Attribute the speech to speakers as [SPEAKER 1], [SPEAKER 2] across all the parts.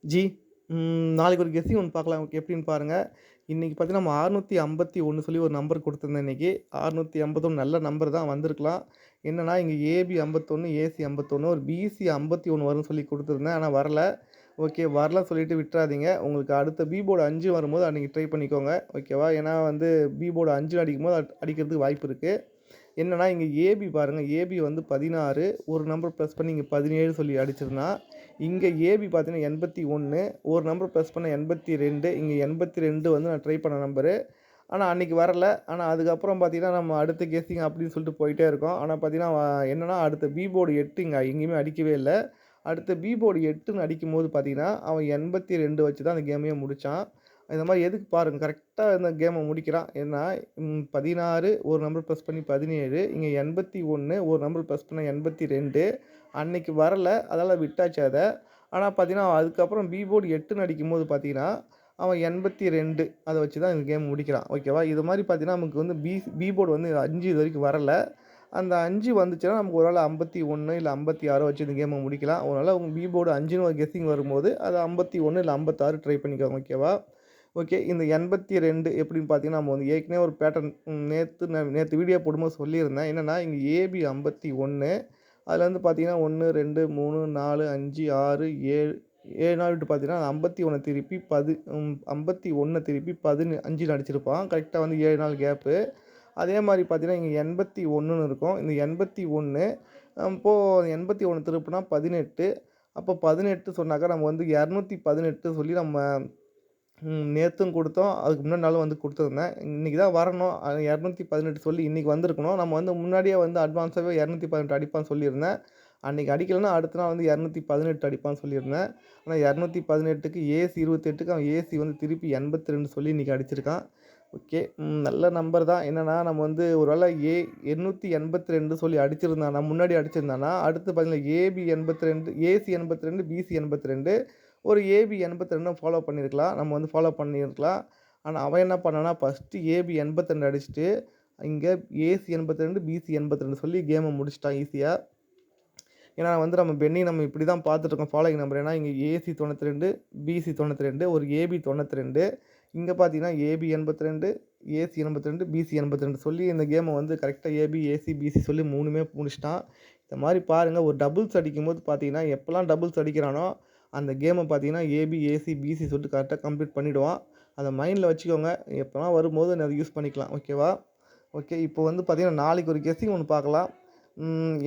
[SPEAKER 1] G நாளைக்கு ஒரு guessing ஒண்ணு பார்க்கலாம். எப்படின்னு பாருங்க. இன்னைக்கு பார்த்தீங்கன்னா, நம்ம 651 சொல்லி ஒரு நம்பர் குடுத்துருந்தேன் இன்னைக்கு. 651 நல்ல நம்பர் தான் வந்திருக்கலாம். என்னன்னா, இங்க ஏபி 51, ஏசி 51, ஒரு பிசி 51 வரும்னு சொல்லி குடுத்துருந்தேன். ஆனா வரல. ஓகே, வரலன்னு சொல்லிட்டு விட்றாதீங்க. உங்களுக்கு அடுத்த பி போர்டு 5 வரும்போது அன்னைக்கு ட்ரை பண்ணிக்கோங்க. ஓகேவா? ஏன்னா வந்து பி போர்டு 5 அடிக்கும்போது அடிக்கிறதுக்கு வாய்ப்பு இருக்கு. என்னன்னா, இங்க ஏபி பாருங்க. ஏபி வந்து 16 ஒரு நம்பர் ப்ளஸ் பண்ணி இங்க 17 சொல்லி அடிச்சிருந்தான். இங்க ஏபி பார்த்தீங்கன்னா 81 ஒரு நம்பர் ப்ளஸ் பண்ணா 82 இங்க 82 வந்து நான் ட்ரை பண்ண நம்பரு. ஆனா அன்னைக்கு வரல. ஆனா அதுக்கப்புறம் பார்த்தீங்கன்னா, நம்ம அடுத்த கெஸ்ஸிங் அப்படின்னு சொல்லிட்டு போயிட்டே இருக்கோம். ஆனா பார்த்தீங்கன்னா, என்னன்னா அடுத்த பி போர்டு 8 இங்க எங்கேயுமே அடிக்கவே இல்ல. அடுத்த பி போர்டு 8ன்னு அடிக்கும்போது பார்த்தீங்கன்னா, அவன் 82 வச்சு தான் அந்த கேமையே முடிச்சான். இந்த மாரி எதுக்கு பாருங்க, கரெக்ட்டா இந்த கேம முடிக்கிறான். ஏன்னா 16 ஒரு நம்பர் ப்ளஸ் பண்ணி 17 இங்க 81 ஒரு நம்பர் ப்ளஸ் பண்ணா 82 அன்னைக்கு வரல. அதால விட்டாச்சு அத. ஆனா பார்த்தீங்கன்னா, அதுக்கப்புறம் பி போர்டு 8ன்னு அடிக்கும்போது பார்த்தீங்கன்னா, அவன் 82 அத வச்சு தான் இந்த கேம் முடிக்கிறான். ஓகேவா? இது மாரி பார்த்தீங்கன்னா, நமக்கு வந்து பி போர்டு வந்து 5 இதுவரைக்கும் வரல. அந்த 5 வந்துச்சுன்னா, நமக்கு ஒரு வேள 51 இல்ல 56 வச்சு இந்த கேம முடிக்கலாம். ஒரு வேள உங்க பி போர்டு 5ன்னு ஒரு கெஸ்ஸிங் வரும்போது, அது 51 இல்ல 56 ட்ரை பண்ணிக்கோங்க. ஓகேவா? ஓகே. இந்த 82 எப்படின்னு பார்த்தீங்கன்னா, நம்ம வந்து ஏற்கனவே ஒரு பேட்டர்ன் நேத்து வீடியோ போடும்போது சொல்லியிருந்தேன். என்னன்னா, இங்க ஏபி 51 அதுல வந்து பார்த்தீங்கன்னா, 1, 2, 3, 4, 5, 6, 7 7 நாள் விட்டு பார்த்தீங்கன்னா, 51 திருப்பி 51 திருப்பி 15ன்னு அடிச்சிருப்பான். கரெக்ட்டா வந்து 7 நாள் கேப்பு. அதே மாரி பார்த்தீங்கன்னா, இங்க 81ன்னு இருக்கும். இந்த 81 அப்போ 81 திருப்புனா 18 அப்போ 18 சொன்னாக்கா நம்ம வந்து 218 சொல்லி நம்ம நேத்தும் குடுத்தோம். அதுக்கு முன்னாடி நாளும் வந்து குடுத்துருந்தேன். இன்னைக்கு தான் வரணும். 218 சொல்லி இன்னைக்கு வந்திருக்கணும். நம்ம வந்து முன்னாடியே வந்து அட்வான்ஸாவே 218 அடிப்பான்னு சொல்லியிருந்தேன். அன்னைக்கு அடிக்கலன்னா, அடுத்த நாள் வந்து 218 அடிப்பான்னு சொல்லியிருந்தேன். ஆனா 218க்கு ஏசி 28க்கு அவன் ஏசி வந்து திருப்பி 82 சொல்லி இன்னைக்கு அடிச்சிருக்கான். ஓகே. நல்ல நம்பர் தான். என்னன்னா, நம்ம வந்து ஒரு வேள 882 சொல்லி அடிச்சிருந்தான்னா, முன்னாடி அடிச்சிருந்தான்னா, அடுத்து பார்த்தீங்கன்னா, ஏபி 82, ஏசி 82, பிசி 82 ஒரு ஏபி 82 ஃபாலோ பண்ணியிருக்கலாம். நம்ம வந்து ஃபாலோ பண்ணியிருக்கலாம். ஆனா, அவன் என்ன பண்ணான்னா, ஃபர்ஸ்ட்டு ஏபி 82 அடிச்சுட்டு, இங்க ஏசி 82, பிசி 82 சொல்லி கேம முடிச்சுட்டான் ஈஸியா. ஏன்னா வந்து நம்ம இப்படி தான் பார்த்துட்டுருக்கோம் ஃபாலோயிங் நம்பர். ஏன்னா இங்க ஏசி 92, பிசி 92, ஒரு ஏபி 92. இங்க பார்த்தீங்கன்னா, ஏபி 82, ஏசி 82, பிசி 82 சொல்லி இந்த கேம வந்து கரெக்ட்டா ஏபி, ஏசி, பிசி சொல்லி 3மே முடிச்சுட்டான். இந்த மாரி பாருங்க, ஒரு டபுள்ஸ் அடிக்கும்போது பார்த்தீங்கன்னா, எப்பலாம் டபுள்ஸ் அடிக்கிறானோ, அந்த கேம பார்த்தீங்கன்னா, ஏபி, ஏசி, பிசி சொல்லிட்டு கரெக்ட்டா கம்ப்ளீட் பண்ணிடுவான். அத மைண்ட்ல வச்சுக்கோங்க. எப்பலாம் வரும்போது அத யூஸ் பண்ணிக்கலாம். ஓகேவா? ஓகே. இப்போ வந்து பார்த்தீங்கன்னா, நாளைக்கு ஒரு கெஸ்ஸிங் ஒண்ணு பார்க்கலாம்.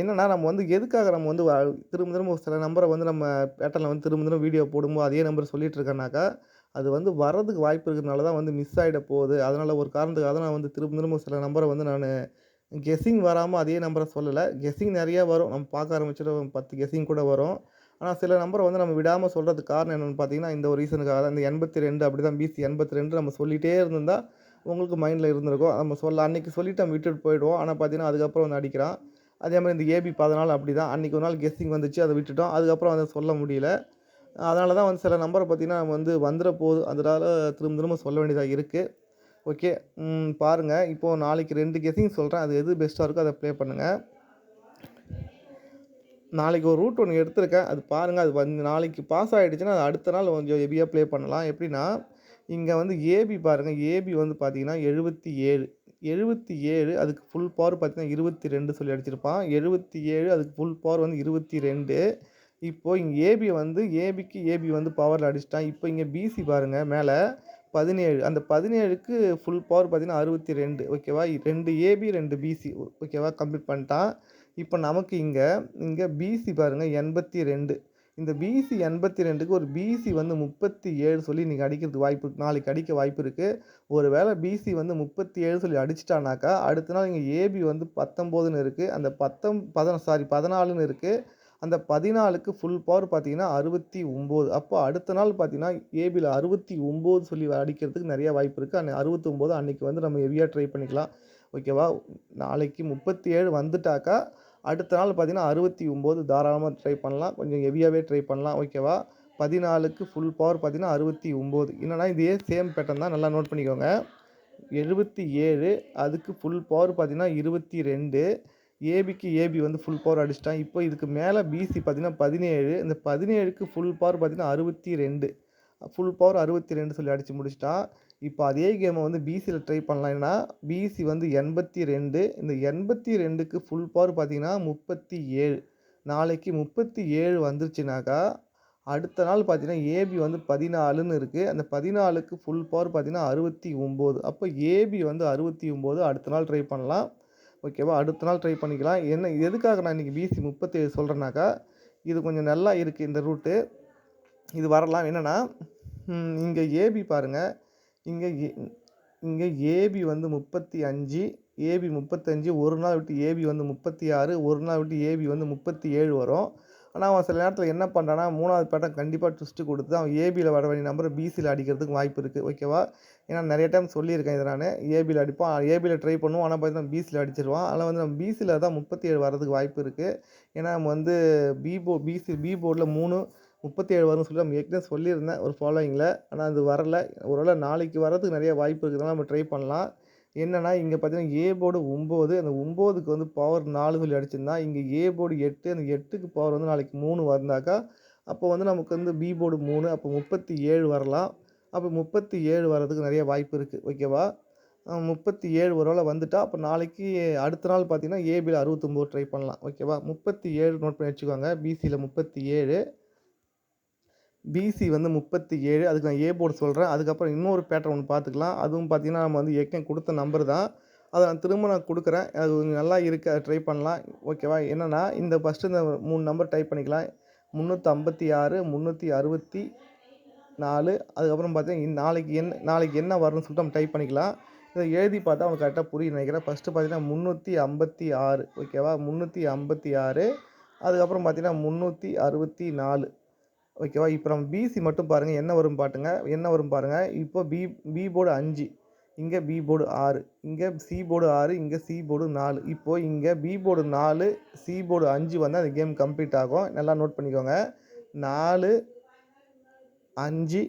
[SPEAKER 1] என்னன்னா, நம்ம வந்து எதுக்காக நம்ம வந்து திரும்ப திரும்ப ஒரு சில நம்பர வந்து நம்ம பேட்டர்ன்ல வந்து திரும்ப திரும்ப வீடியோ போடும்போது அதே நம்பர் சொல்லிட்டு இருக்கேன்னாக்கா, அது வந்து வர்றதுக்கு வாய்ப்பு இருக்கிறதுனால தான் வந்து மிஸ் ஆயிட போகுது. அதனால ஒரு காரணத்துக்காக தான் நான் வந்து திரும்ப திரும்ப சில நம்பர வந்து நானு கெஸ்ஸிங் வராம அதே நம்பர சொல்லல. கெஸ்ஸிங் நெறைய வரும். நம்ம பார்க்க ஆரம்பிச்சுட்டா 10 கெஸ்ஸிங் கூட வரும். ஆனா, சில நம்பர வந்து நம்ம விடாம சொல்றதுக்கு காரணம் என்னன்னு பார்த்தீங்கன்னா, இந்த ஒரு ரீசனுக்காக தான். இந்த 82 அப்படிதான் பிசி 82 நம்ம சொல்லிட்டே இருந்திருந்தா, உங்களுக்கு மைண்ட்ல இருந்திருக்கும். நம்ம அன்னைக்கு சொல்லிட்டு நம்ம விட்டுட்டு போயிடுவோம். ஆனா பார்த்தீங்கன்னா, அதுக்கப்புறம் வந்து அடிக்கிறான். அதே மாரி இந்த ஏபி 14 அப்படிதான். அன்னைக்கு ஒரு நாள் கெஸ்ஸிங் வந்துச்சு. அத விட்டுட்டோம். அதுக்கப்புறம் அத சொல்ல முடியல. அதனால தான் வந்து சில நம்பர பார்த்தீங்கன்னா, நம்ம வந்து வந்துற போது. அதனால திரும்ப திரும்ப சொல்ல வேண்டியதா இருக்கு. ஓகே. பாருங்க. இப்போ நாளைக்கு 2 கெஸ்ஸிங் சொல்றேன். அது எது பெஸ்ட்டா இருக்கோ அத ப்ளே பண்ணுங்க. நாளைக்கு ஒரு ரூட் ஒண்ணு எடுத்திருக்கேன். அது பாருங்க. அது வந்து நாளைக்கு பாஸ் ஆயிடுச்சுன்னா, அது அடுத்த நாள் கொஞ்சம் ஹெவியா ப்ளே பண்ணலாம். எப்படின்னா, இங்க வந்து ஏபி பாருங்க. ஏபி வந்து பார்த்தீங்கன்னா 77. 77 அதுக்கு ஃபுல் பவர் பார்த்தீங்கன்னா 22 சொல்லி அடிச்சிருப்பான். 77 அதுக்கு ஃபுல் பவர் வந்து 22. இப்போ இங்க ஏபிக்கு ஏபி வந்து பவர்ல அடிச்சுட்டான். இப்போ இங்க பிசி பாருங்க மேல 17. அந்த 17க்கு ஃபுல் பவர் பார்த்தீங்கன்னா 62. ஓகேவா? 2 ஏபி, 2 பிசி. ஓகேவா? கம்ப்ளீட் பண்ணிட்டான். இப்ப நமக்கு இங்க இங்க பிசி பாருங்க 82. இந்த பிசி 82க்கு ஒரு பிசி வந்து 37 சொல்லி இன்னைக்கு அடிக்கிறதுக்கு வாய்ப்பு இருக்கு. நாளைக்கு அடிக்க வாய்ப்பு இருக்கு. ஒரு வேள பிசி வந்து 37 சொல்லி அடிச்சுட்டானாக்கா, அடுத்த நாள் இங்க ஏபி வந்து 19ன்னு இருக்கு. அந்த 14ன்னு இருக்கு. அந்த 14க்கு ஃபுல் பவர் பார்த்தீங்கன்னா 69. அப்போ அடுத்த நாள் பார்த்தீங்கன்னா, ஏபில 69 சொல்லி அடிக்கிறதுக்கு நெறைய வாய்ப்பு இருக்கு. 69 அன்னைக்கு வந்து நம்ம ஹெவியா ட்ரை பண்ணிக்கலாம். ஓகேவா? நாளைக்கு 37 வந்துட்டாக்கா, அடுத்த நாள் பார்த்தீங்கன்னா 69 தாராளமா ட்ரை பண்ணலாம். கொஞ்சம் ஹெவியாவே ட்ரை பண்ணலாம். ஓகேவா? 14க்கு ஃபுல் பவர் பார்த்தீங்கன்னா 69. என்னன்னா இதே சேம் பேட்டர்ன் தான், நல்லா நோட் பண்ணிக்கோங்க. 77 அதுக்கு ஃபுல் பவர் பார்த்தீங்கன்னா 22. ஏபிக்கு ஏபி வந்து ஃபுல் பவர் அடிச்சிட்டான். இப்போ இதுக்கு மேல பிசி பார்த்தீங்கன்னா 17. இந்த 17க்கு ஃபுல் பவர் பார்த்தீங்கன்னா 62. ஃபுல் பவர் 62 சொல்லி அடிச்சு முடிச்சுட்டான். இப்போ அதே கேம வந்து பிசில ட்ரை பண்ணலாம். என்னன்னா, பிசி வந்து 82. இந்த 82க்கு ஃபுல் பவர் பார்த்தீங்கன்னா 37. நாளைக்கு 37 வந்துருச்சுனாக்கா, அடுத்த நாள் பார்த்தீங்கன்னா, ஏபி வந்து 14ன்னு இருக்கு. அந்த 14க்கு ஃபுல் பவர் பார்த்தீங்கன்னா 69. அப்போ ஏபி வந்து 69 அடுத்த நாள் ட்ரை பண்ணலாம். ஓகேவா? அடுத்த நாள் ட்ரை பண்ணிக்கலாம். என்ன எதுக்காக நான் இன்னைக்கு பிசி 37 சொல்றேன்னாக்கா, இது கொஞ்சம் நல்லா இருக்கு இந்த ரூட்டு. இது வரலாம். என்னன்னா, இங்க ஏபி பாருங்க. இங்க ஏ இங்க ஏபி வந்து 35, ஏபி 35, ஒரு நாள் விட்டு ஏபி வந்து 36, ஒரு நாள் விட்டு ஏபி வந்து 37 வரும். ஆனா, அவன் சில நேரத்தில என்ன பண்றான்னா, 3வது பேட்டர்ன் கண்டிப்பா ட்விஸ்ட் குடுத்து, அவன் ஏபில வர வேண்டிய நம்பர பிசில அடிக்கிறதுக்கு வாய்ப்பு இருக்கு. ஓகேவா? ஏன்னா நெறைய டைம் சொல்லியிருக்கேன் இத நானு. ஏபில அடிப்பான். ஏபில ட்ரை பண்ணுவான். ஆனா பார்த்தீங்கன்னா, பிசில அடிச்சுருவான். ஆனா வந்து நம்ம பிசில தான் 37 வர்றதுக்கு வாய்ப்பு இருக்கு. ஏன்னா நம்ம வந்து பி போர்ட்ல 3 37 வரும்னு சொல்லி நம்ம ஏற்கனவே சொல்லியிருந்தேன் ஒரு ஃபாலோயிங்கில. ஆனா அது வரல. ஒருவேள நாளைக்கு வர்றதுக்கு நெறைய வாய்ப்பு இருக்கிறதுனால நம்ம ட்ரை பண்ணலாம். என்னன்னா, இங்க பார்த்தீங்கன்னா, ஏ போர்டு 9 அந்த 9க்கு வந்து பவர் 4 சொல்லி அடிச்சிருந்தான். இங்க ஏ போர்டு 8 அந்த 8க்கு பவர் வந்து நாளைக்கு 3 வந்தாக்கா, அப்போ வந்து நமக்கு வந்து பி போர்டு 3 அப்போ 37 வரலாம். அப்போ 37 வர்றதுக்கு நெறைய வாய்ப்பு இருக்கு. ஓகேவா? 37 ஒரு வேள வந்துட்டா, அப்ப நாளைக்கு அடுத்த நாள் பார்த்தீங்கன்னா, ஏபில 69 ட்ரை பண்ணலாம். ஓகேவா? 37 நோட் பண்ணி வச்சுக்கோங்க. பிசில 37. பிசி வந்து 37 அதுக்கு நான் ஏ போர்டு சொல்றேன். அதுக்கப்புறம் இன்னொரு பேட்டர்ன் ஒண்ணு பார்த்துக்கலாம். அதுவும் பார்த்தீங்கன்னா, நம்ம வந்து ஏற்கனவே குடுத்த நம்பர் தான். அத நான் திரும்ப குடுக்குறேன். அது கொஞ்சம் நல்லா இருக்கு. அத ட்ரை பண்ணலாம். ஓகேவா? என்னன்னா, இந்த ஃபர்ஸ்ட்டு இந்த 3 நம்பர் டைப் பண்ணிக்கலாம். 356, 364 அதுக்கப்புறம் பார்த்தீங்கன்னா, நாளைக்கு என்ன வரும்னு சொல்லிட்டு நம்ம டைப் பண்ணிக்கலாம். இத எழுதி பார்த்தா உங்களுக்கு கரெக்ட்டா புரியும்னு நெனைக்கிறேன். ஃபர்ஸ்ட்டு பார்த்தீங்கன்னா, 356 ஓகேவா? 356 அதுக்கப்புறம் பார்த்தீங்கன்னா, 364 ஓகேவா? இப்ப நம்ம பிசி மட்டும் பாருங்க. என்ன வரும் பாருங்க. இப்போ பி போர்டு 5, இங்க பி போர்டு 6, இங்க சி போர்டு 6, இங்க சி போர்டு 4. இப்போ இங்க பி போர்டு 4, சி போர்டு 5 வந்தா அந்த கேம் கம்ப்ளீட் ஆகும். நல்லா நோட் பண்ணிக்கோங்க. 4, 5,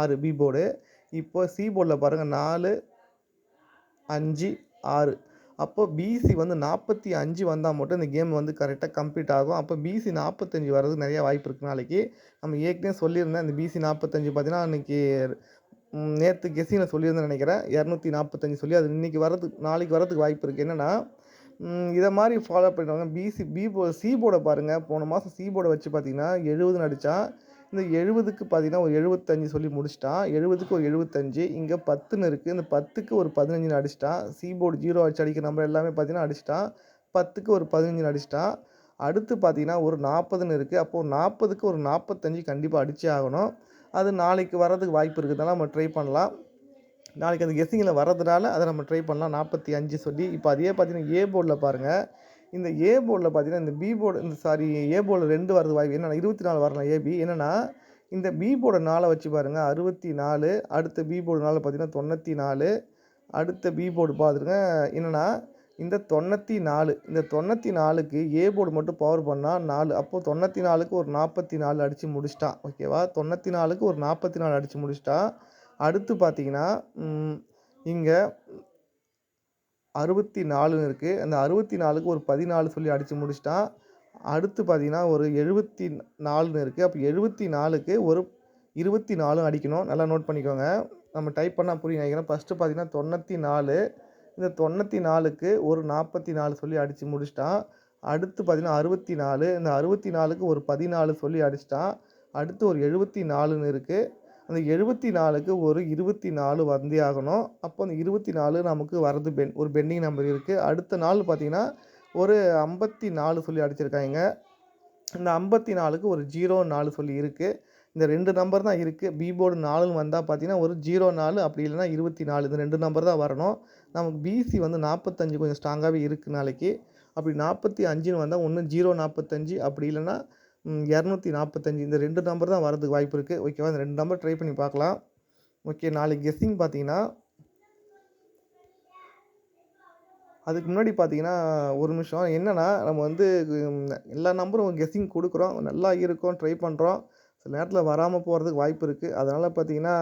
[SPEAKER 1] 6 பி போர்டு. இப்போ சி போர்டுல பாருங்க 4, 5, 6. அப்போ பிசி வந்து 45 வந்தா மட்டும் இந்த கேம் வந்து கரெக்ட்டா கம்ப்ளீட் ஆகும். அப்போ பிசி 45 வர்றதுக்கு நெறைய வாய்ப்பு இருக்கு நாளைக்கு. நம்ம ஏற்கனவே சொல்லியிருந்தேன். இந்த பிசி 45 பார்த்தீங்கன்னா, அன்னைக்கு நேத்து கெஸ்ஸிங்ல சொல்லியிருந்தேன்னு நெனைக்கிறேன். 245 சொல்லி அது நாளைக்கு வர்றதுக்கு வாய்ப்பு இருக்கு. என்னன்னா, இத மாரி ஃபாலோ பண்ணிடுவாங்க. சி போர்ட பாருங்க. போன மாசம் சி போர்ட வச்சு பார்த்தீங்கன்னா, 70ன்னு அடிச்சான். இந்த 70க்கு பார்த்தீங்கன்னா, ஒரு 75 சொல்லி முடிச்சுட்டான். 70க்கு ஒரு 75 இங்க 10ன்னு இருக்கு. இந்த 10க்கு ஒரு 15ன்னு அடிச்சுட்டான். சி போர்டு 0 வச்சு அடிக்கிற நம்பர் எல்லாமே பார்த்தீங்கன்னா அடிச்சுட்டான். 10க்கு ஒரு 15ன்னு அடிச்சுட்டான். அடுத்து பார்த்தீங்கன்னா, ஒரு 40ன்னு இருக்கு. அப்போ 40க்கு ஒரு 45 கண்டிப்பா அடிச்சே ஆகணும். அது நாளைக்கு வர்றதுக்கு வாய்ப்பு இருக்கிறதுனால நம்ம ட்ரை பண்ணலாம். நாளைக்கு அந்த கெஸ்ஸிங்கில வர்றதுனால அத நம்ம ட்ரை பண்ணலாம். 45 சொல்லி. இப்ப அதே பார்த்தீங்கன்னா, ஏ போர்டுல பாருங்க. இந்த ஏ போர்டுல பார்த்தீங்கன்னா, இந்த பி போர்டு ஏ போர்டுல 2 வரதுக்கு வாய்ப்பு என்னன்னா 24 வரலாம் ஏபி. என்னன்னா, இந்த பி போர்டு 4 வச்சு பாருங்க 64 அடுத்த பி போர்டு 4 பார்த்தீங்கன்னா 94 அடுத்த பி போர்டு பாருங்க என்னன்னா, இந்த 94 இந்த 94க்கு ஏ போர்டு மட்டும் பவர் பண்ணா 4 அப்போ 94க்கு ஒரு 44 அடிச்சு முடிச்சுட்டான். ஓகேவா? 94க்கு ஒரு 44 அடிச்சு முடிச்சுட்டான். அடுத்து பார்த்தீங்கன்னா, இங்க 64ன்னு இருக்கு. அந்த 64க்கு ஒரு 14 சொல்லி அடிச்சு முடிச்சுட்டான். அடுத்து பார்த்தீங்கன்னா, ஒரு 74ன்னு இருக்கு. அப்ப 74க்கு ஒரு 24 அடிக்கணும். நல்லா நோட் பண்ணிக்கோங்க. நம்ம டைப் பண்ணா புரியும் நெனைக்கிறேன். ஃபர்ஸ்ட்டு பார்த்தீங்கன்னா 94 இந்த 94க்கு ஒரு 44 சொல்லி அடிச்சு முடிச்சுட்டான். அடுத்து பார்த்தீங்கன்னா 64 இந்த 64க்கு ஒரு 14 சொல்லி அடிச்சுட்டான். அடுத்து ஒரு 74ன்னு இருக்கு. அந்த 74க்கு ஒரு 24 வந்தே ஆகணும். அப்போ அந்த 24 நமக்கு வரது ஒரு பெண்டிங் நம்பர் இருக்கு. அடுத்த நாள் பார்த்தீங்கன்னா, ஒரு 54 சொல்லி அடிச்சிருக்காய்ங்க. இந்த 54க்கு ஒரு 04 சொல்லி இருக்கு. இந்த 2 நம்பர் தான் இருக்கு. பி போர்டு 4ன்னு வந்தா பார்த்தீங்கன்னா, ஒரு 04 அப்படி இல்லன்னா 24 இந்த 2 நம்பர் தான் வரணும். நமக்கு பிசி வந்து 45 கொஞ்சம் ஸ்ட்ராங்காவே இருக்கு நாளைக்கு. அப்படி 45ன்னு வந்தா ஒண்ணு 045 அப்படி இல்லன்னா 245 இந்த 2 நம்பர் தான் வரதுக்கு வாய்ப்பு இருக்கு. ஓகேவா? இந்த 2 நம்பர் ட்ரை பண்ணி பார்க்கலாம். ஓகே. நாளைக்கு கெஸ்ஸிங் பார்த்தீங்கன்னா அதுக்கு முன்னாடி பார்த்தீங்கன்னா, ஒரு நிமிஷம். என்னன்னா, நம்ம வந்து எல்லா நம்பரும் கெஸ்ஸிங் குடுக்குறோம். நல்லா இருக்கும். ட்ரை பண்றோம். சில நேரத்தில வராம போறதுக்கு வாய்ப்பு இருக்கு. அதனால பார்த்தீங்கன்னா,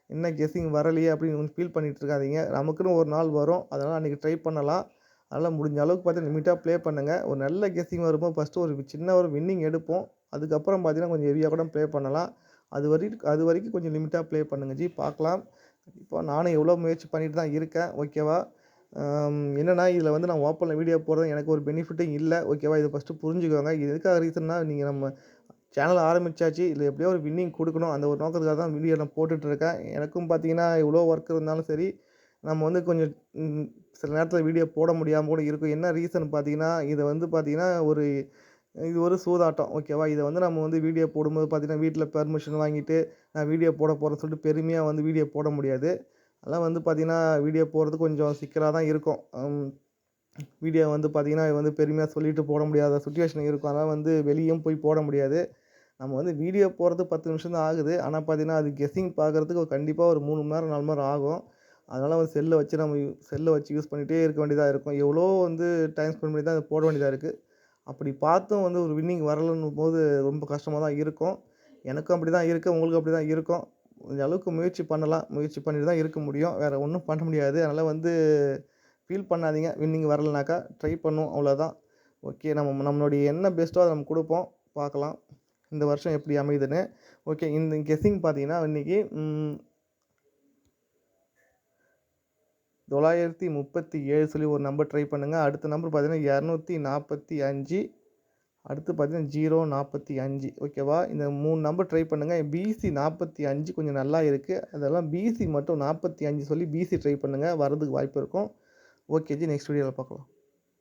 [SPEAKER 1] என்ன கெஸ்ஸிங் வரலையே அப்படின்னு ஃபீல் பண்ணிட்டு இருக்காதீங்க. நமக்குன்னு ஒரு நாள் வரும். அதனால அன்னைக்கு ட்ரை பண்ணலாம். அதனால் முடிஞ்ச அளவுக்கு பார்த்தீங்கன்னா லிமிட்டாக ப்ளே பண்ணுங்கள். ஒரு நல்ல கெஸ்ஸிங் வரும்போது ஃபஸ்ட்டு ஒரு சின்ன ஒரு வின்னிங் எடுப்போம். அதுக்கப்புறம் பார்த்தீங்கன்னா கொஞ்சம் ஹெவியா கூட ப்ளே பண்ணலாம். அது வரைக்கும் கொஞ்சம் லிமிட்டா ப்ளே பண்ணுங்க ஜி. பார்க்கலாம். கண்டிப்பா நானும் எவ்வளோ முயற்சி பண்ணிட்டு தான் இருக்கேன். ஓகேவா? என்னன்னா இதில வந்து நான் ஓப்பன்ல வீடியோ போடுறது எனக்கு ஒரு பெனிஃபிட்டும் இல்ல. ஓகேவா? இத ஃபஸ்ட்டு புரிஞ்சுக்கோங்க. இது எதுக்காக ரீசன்னா நீங்க நம்ம சேனல் ஆரம்பிச்சாச்சு. இதில எப்படியோ ஒரு வின்னிங் குடுக்கணும். அந்த ஒரு நோக்கத்துக்காக தான் வீடியோ நான் போட்டுட்டு இருக்கேன். எனக்கும் பார்த்தீங்கன்னா, இவ்வளோ ஒர்க் இருந்தாலும் சரி, நம்ம வந்து கொஞ்சம் சில நேரத்தில வீடியோ போட முடியாம கூட இருக்கும். என்ன ரீசன் பார்த்தீங்கன்னா, இத வந்து பார்த்தீங்கன்னா, இது ஒரு சூதாட்டம். ஓகேவா? இத வந்து நம்ம வந்து வீடியோ போடும்போது பார்த்தீங்கன்னா, வீட்ல பெர்மிஷன் வாங்கிட்டு, நான் வீடியோ போட போறேன்னு சொல்லிட்டு பெருமையா வந்து வீடியோ போட முடியாது. அதெல்லாம் வந்து பார்த்தீங்கன்னா, வீடியோ போடுறது கொஞ்சம் சிக்கலா தான் இருக்கும். வீடியோ வந்து பார்த்தீங்கன்னா, இது வந்து பெருமையா சொல்லிட்டு போட முடியாத சிச்சுவேஷன் இருக்கும். அதனால வந்து வெளியும் போய் போட முடியாது. நம்ம வந்து வீடியோ போடுறது 10 நிமிஷம் தான் ஆகுது. ஆனா பார்த்தீங்கன்னா, அது கெஸ்ஸிங் பார்க்கறதுக்கு கண்டிப்பா ஒரு 3 மணி நேரம், 4 மணி நேரம் ஆகும். அதனால வந்து செல்ல வச்சு யூஸ் பண்ணிட்டே இருக்க வேண்டியதா இருக்கும். எவ்வளோ வந்து டைம் ஸ்பெண்ட் பண்ணி தான் அத போட வேண்டியதா இருக்கு. அப்படி பார்த்தும் வந்து ஒரு வின்னிங் வரலன்னும்போது ரொம்ப கஷ்டமா தான் இருக்கும். எனக்கும் அப்படி தான் இருக்கு. உங்களுக்கும் அப்படி தான் இருக்கும். முடிஞ்ச அளவுக்கு முயற்சி பண்ணலாம். முயற்சி பண்ணிட்டு தான் இருக்க முடியும். வேற ஒண்ணும் பண்ண முடியாது. அதனால வந்து ஃபீல் பண்ணாதீங்க. வின்னிங் வரலனாக்கா, ட்ரை பண்ணுவோம் அவ்வளோதான். ஓகே. நம்மளுடைய என்ன பெஸ்ட்டோ அத நம்ம குடுப்போம். பார்க்கலாம். இந்த வருஷம் எப்படி அமையுதுன்னு. ஓகே. இந்த கெஸ்ஸிங் பார்த்தீங்கன்னா, இன்னைக்கு 937 சொல்லி ஒரு நம்பர் ட்ரை பண்ணுங்க. அடுத்த நம்பர் பார்த்தீங்கன்னா 245 அடுத்து பார்த்தீங்கன்னா 045 ஓகேவா? இந்த 3 நம்பர் ட்ரை பண்ணுங்க. பிசி 45 கொஞ்சம் நல்லா இருக்கு. அதெல்லாம் பிசி மட்டும் 45 சொல்லி பிசி ட்ரை பண்ணுங்க. வரதுக்கு வாய்ப்பு இருக்கும். Okay G. நெக்ஸ்ட் வீடியோல பார்க்கலாம்.